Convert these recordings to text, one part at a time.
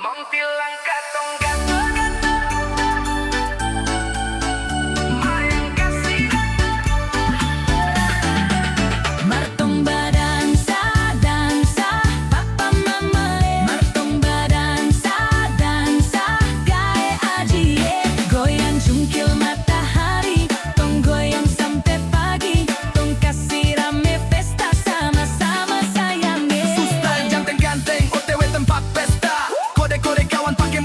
Kuntilang katong gato-gato, mayang kasih. Martong badansa, dansa, papa mamae. Martong badansa, dansa, gae ajie. Goyang jungkil matahari, tong goyang sampai pagi. Tong kasih rame pesta sama-sama sayangnya. Sustain, janteng ganteng, OTW tempat pesta. Kode-kode kawan pakai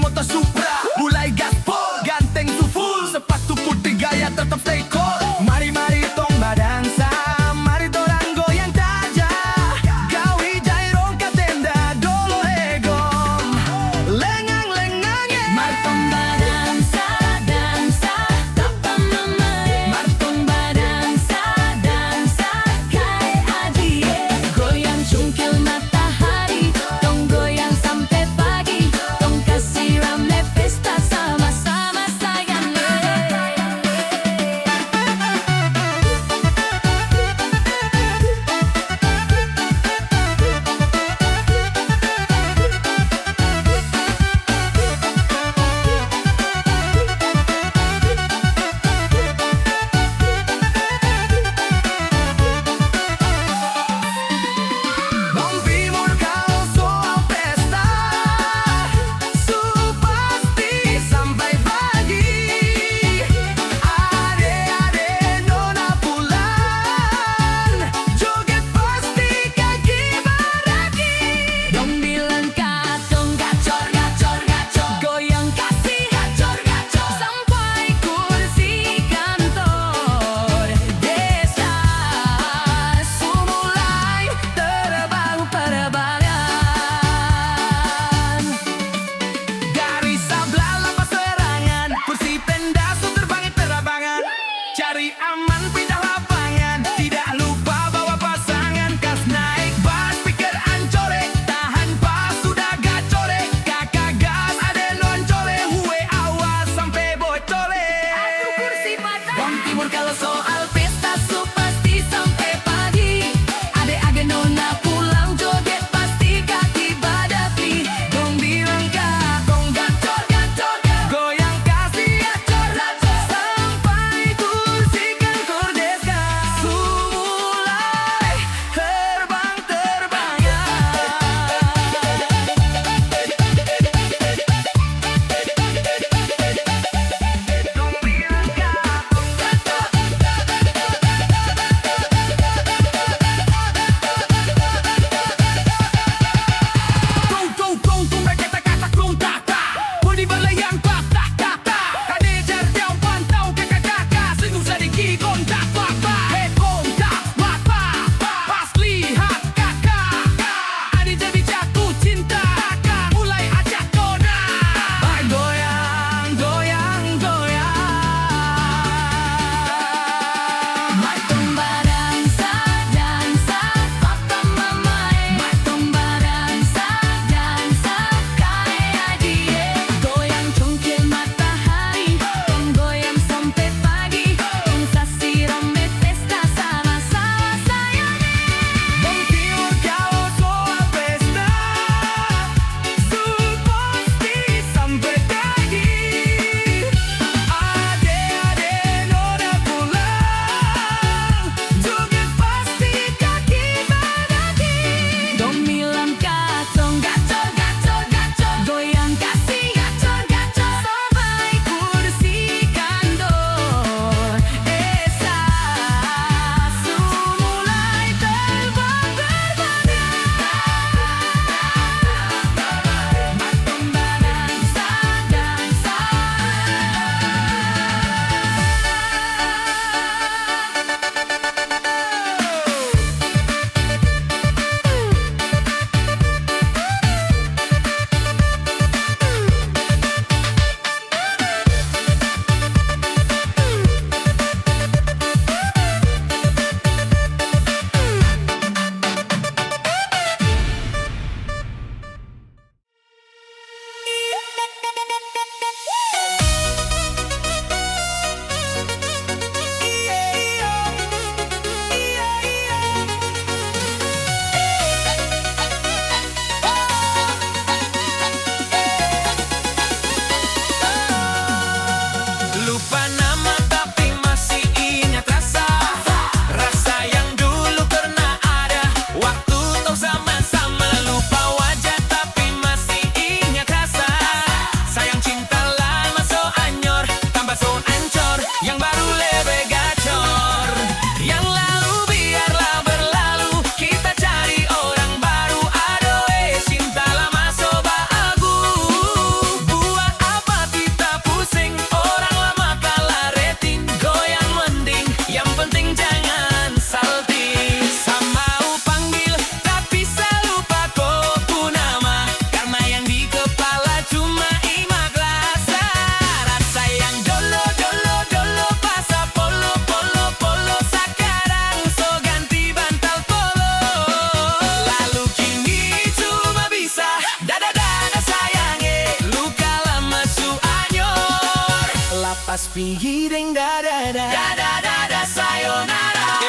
Spihiring da da da sayonara.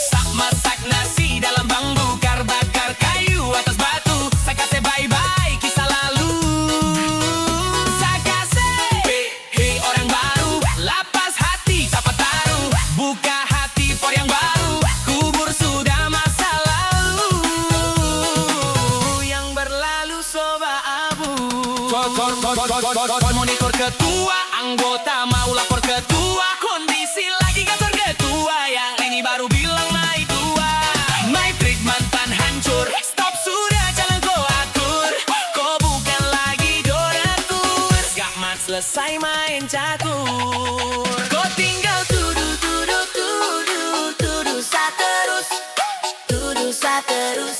Sak masak nasi dalam bambu, bakar kayu atas batu. Sakase bye bye kisah lalu. Sakase hei orang baru, lapas hati siapa taruh. Buka hati for yang baru, kubur sudah masa lalu. Yang berlalu soba abu. Monitor ketua, anggota mau lapor ketua. Kondisi lagi kantor ketua, yang ini baru bilang mai tua. My trik mantan hancur, stop sudah jangan kau atur. Kau bukan lagi donatur, gak mat selesai main catur. Kau tinggal tuduh saterus, tuduh saterus,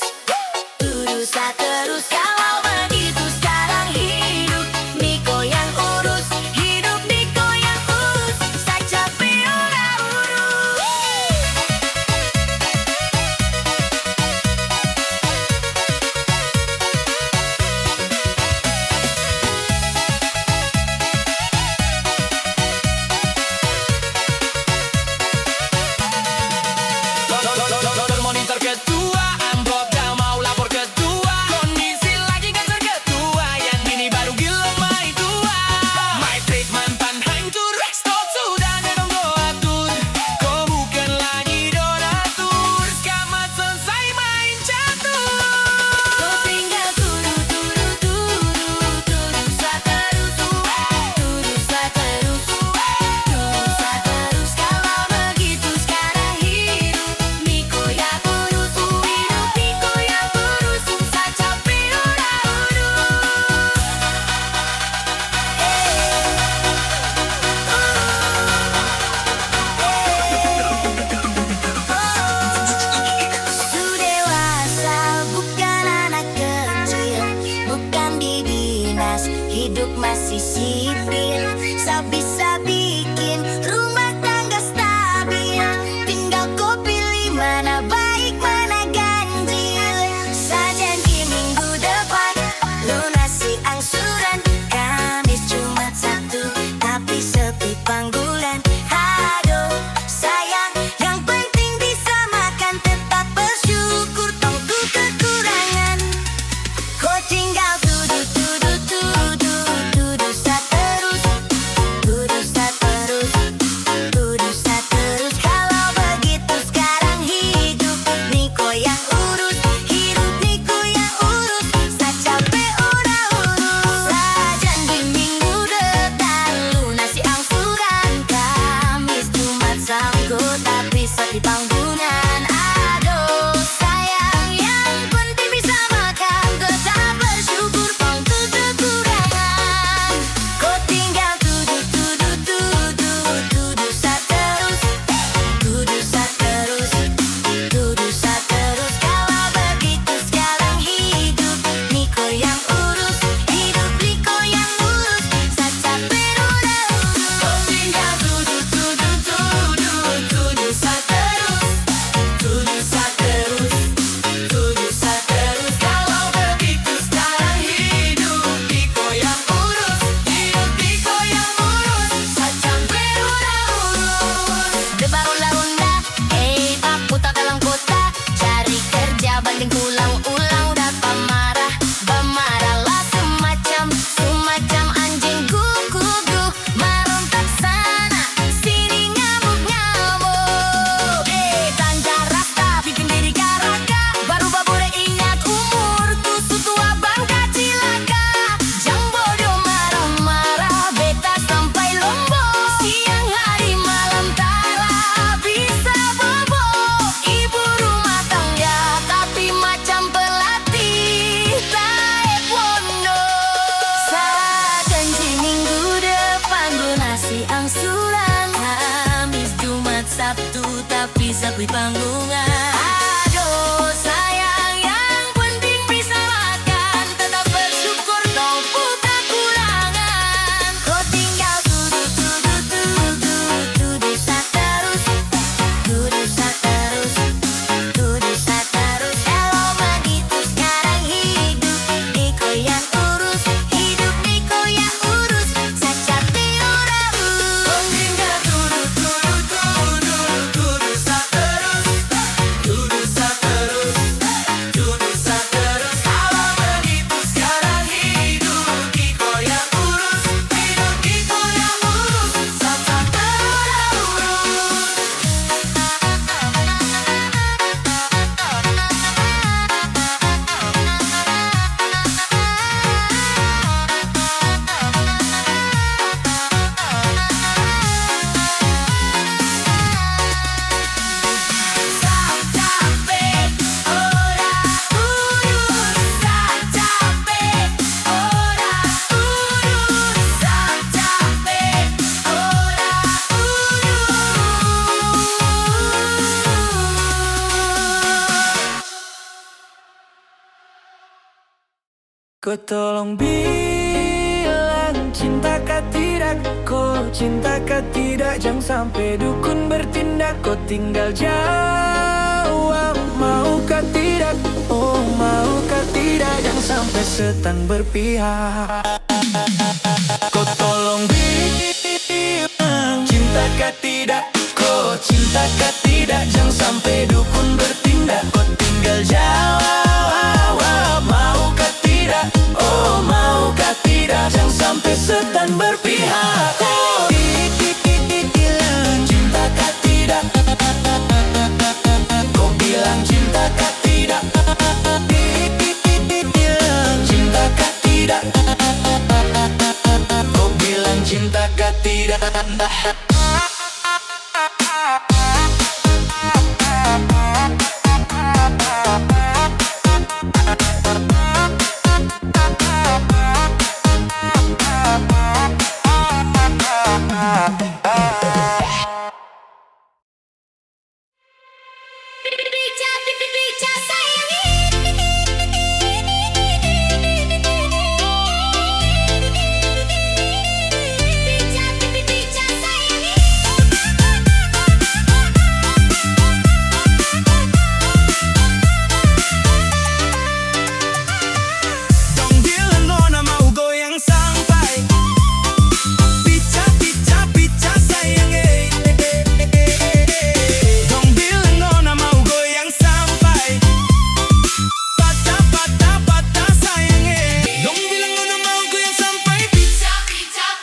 tuduh saterus. Kalau begitu sekarang hidup Niko yang urus, hidup Niko yang urus. Saya capek udah urus. Monitor ketua, amplop dah mau lapor ketua. Kondisi lagi kantor ketua, yang ini baru gila mai tua. My trade mantan hancur, stop sudah dong go atur. Kau bukan lagi donatur, selamat selesai main catur. Kau tinggal tuduh saterus, tuduh saterus, tuduh saterus. Kalau begitu sekarang hidup Niko yang urus, hidup Niko yang urus. Saya capek udah Su dewasa bukan anak kecil, bukan di dinas, hidup masih sipil. Saya bisa bikin rumah tangga stabil, tinggal kau pilih mana baik mana ganjil. Saya janji minggu depan lunasi angsuran, Kamis Jumat Sabtu tapi sepi panggulan. Aduh sayang, yang penting bisa makan, tetap bersyukur tongku kekurangan. Kau tinggal tuduh saterus, tuduh saterus, tuduh saterus. Kalau begitu sekarang hidup Niko yang urus, hidup Niko yang urus. Saya capek udah urus. Saya janji minggu depan lunasi angsuran, Kamis Jumat Sabtu tapi sepi panggungan. Aduh sayang, yang penting bisa makan, tetap bersyukur tongku kekurangan. Kau tinggal tuduh saterus, tuduh saterus, tuduh saterus. Kalau begitu sekarang hidup Niko yang urus, hidup Niko yang urus. Saya capek udah urus. Kau tinggal tuduh saterus, tuduh saterus, tuduh saterus. Kalau begitu sekarang hidup Niko yang urus, hidup Niko yang urus. Saya capek udah urus. Debar ronda-ronda, tak putar dalam kota, cari kerja banding ulang-ulang. Dapat marah-marahlah semacam anjing kuku, merontak sana sini ngamuk-ngamuk. Tanja rasta bikin diri garaka, baru babure ingat umurku, sutua bangka cilaka. Jam bodoh marah-marah, beta sampai lombok. Siang hari malam tara bisa bobo. Ibu rumah tangga tapi macam pelatih taekwondo. Saya janji minggu depan lunasi angsuran, Kamis Jumat Sabtu tapi sepi panggungan. Aduh sayang, yang penting bisa makan, tetap bersyukur tongku kekurangan. Kau tinggal tuduh saterus, tuduh saterus, tuduh saterus. Kalau begitu sekarang hidup Niko yang urus, hidup Niko yang urus. Saya capek udah Kau tolong bilang cintakah tidak, kau cintakah tidak, jangan sampai dukun bertindak. Kau tinggal jawab, maukah tidak, oh maukah tidak, jangan sampai setan berpihak. Kau tolong bilang cintakah tidak, kau cintakah tidak, jangan sampai dukun bertindak. Kau tinggal jawab, maukah tidak, oh maukah tidak, jangan sampai setan berpihak. Kau bilang cintakah tidak, kau bilang cintakah tidak, bilang cintakah tidak, kau bilang cintakah tidak. Pica sayangi. Pica sayangi. Dong bila nona mau goyang sampai pica sayangi. Dong bila nona mau goyang sampai patah sayangi. Dong bilang nona mau goyang sampai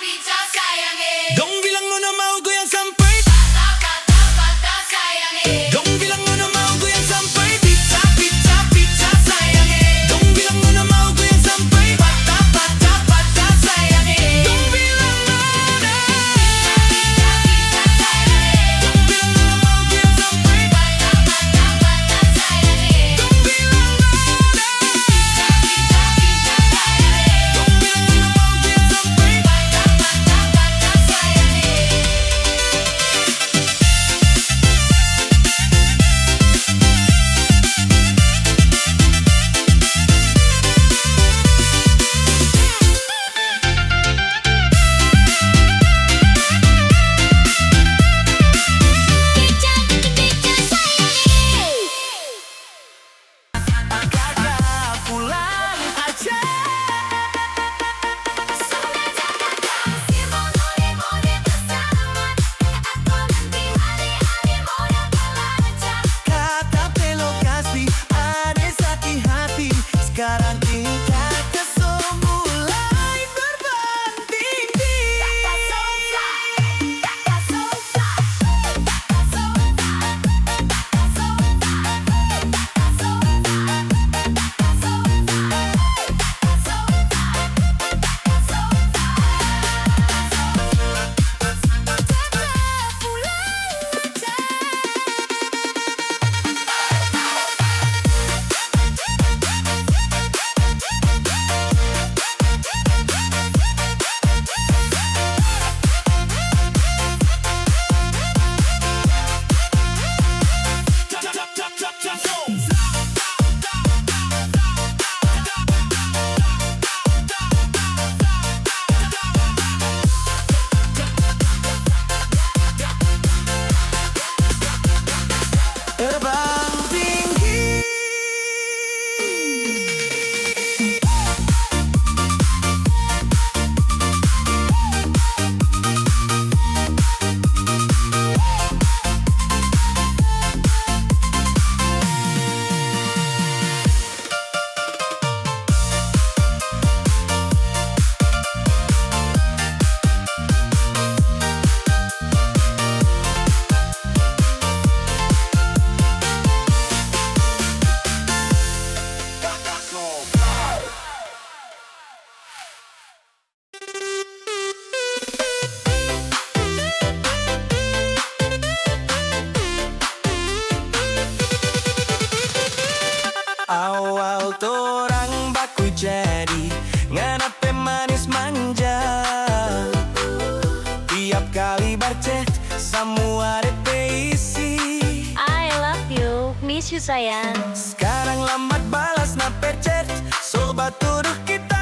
Pica sayangi. dong bilang nona mau goyang sampai Patah sayangi. dong bilang nona mau goyang sampai pica sayangi. Dong bilang nona mau goyang sampai Patah sayangi. dong bilang nona Kakak pulang aja. Kata lokasi ada sakit hati. Sekarang kita mulai berbanding. Terbang tinggi. Awal torang baku jadi nganape manis manja. Tiap kali barcet semua isi. I love you, miss you sayang. Sekarang lambat balas na pecet. Sobat tuduh kita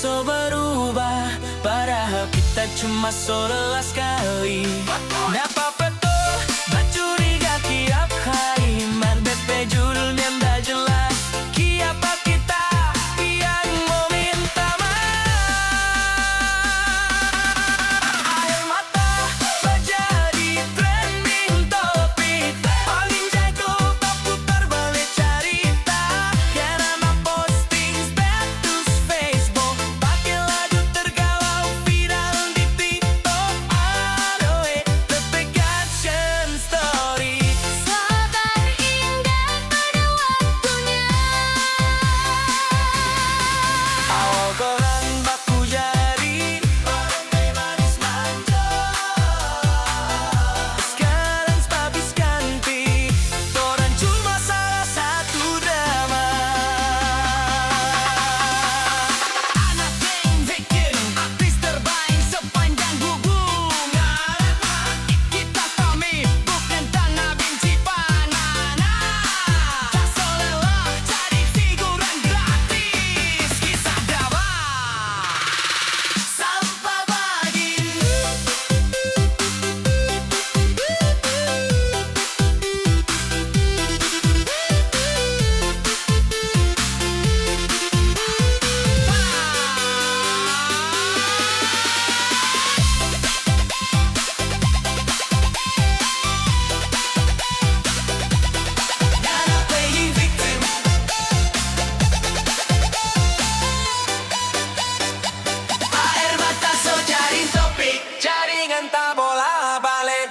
so berubah, padahal kita cuma sebelas kali. Napa betul bercuriga tiap hari, man BP judulnya ndak jelas. Siapa kita yang meminta maaf? Air mata menjadi trending topik, paling jago tak putar balik cerita. Karena posting status Facebook, pakai lagu tergalau viral di TikTok. Aduh, the caption story. Sabar indah pada waktunya. Awal koran baku jari, barang manis manja. Sekarang habis ganti, koran cuma salah satu drama. Anak geng bikin artis terbaik sepanjang hubungan. Kita kami bukan tanah benci panana. Tak selelah cari figuran gratis. Kisah drama sampah bagi. Dana playing victim. Air mata so cari topik, jaringan tak bola balik.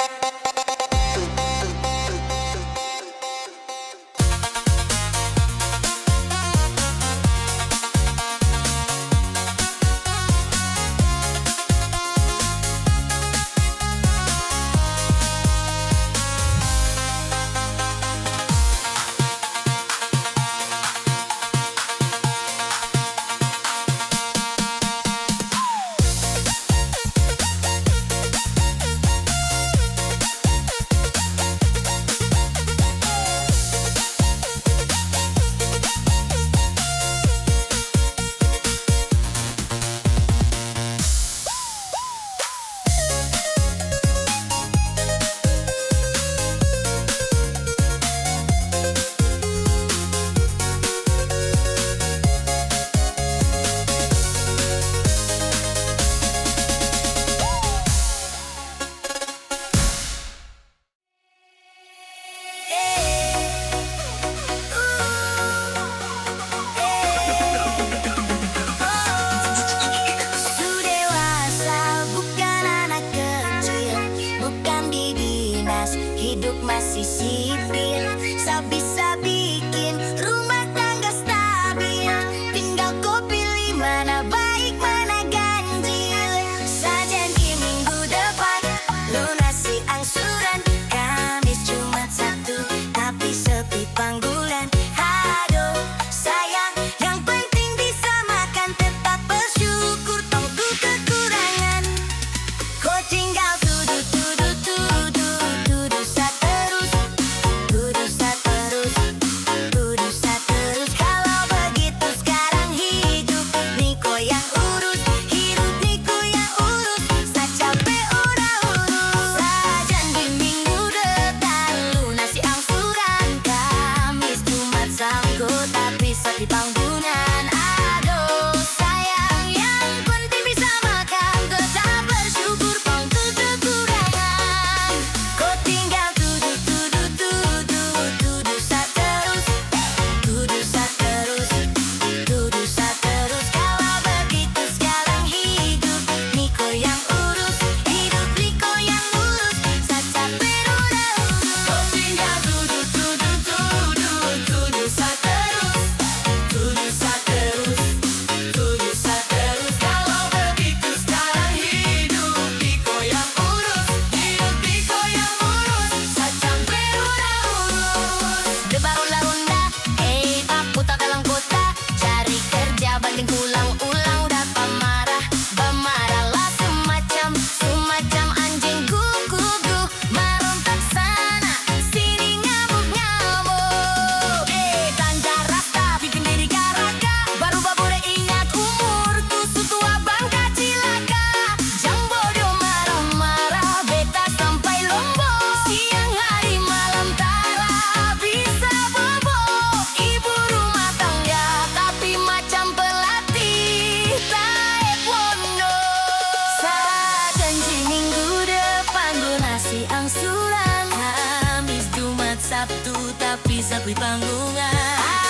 Su dewasa bukan anak kecil, bukan di dinas, hidup masih sipil. Bisa bikin rumah tangga stabil, tinggal kau pilih mana baik mana ganjil. Sajanji minggu depan lunasi angsuran, Kamis Jumat Sabtu tapi sepi panggulan. Aduh sayang, yang penting bisa makan, tetap bersyukur tongku kekurangan. Kau tinggal tuduh saterus, tuduh saterus. tapi sepi panggungan.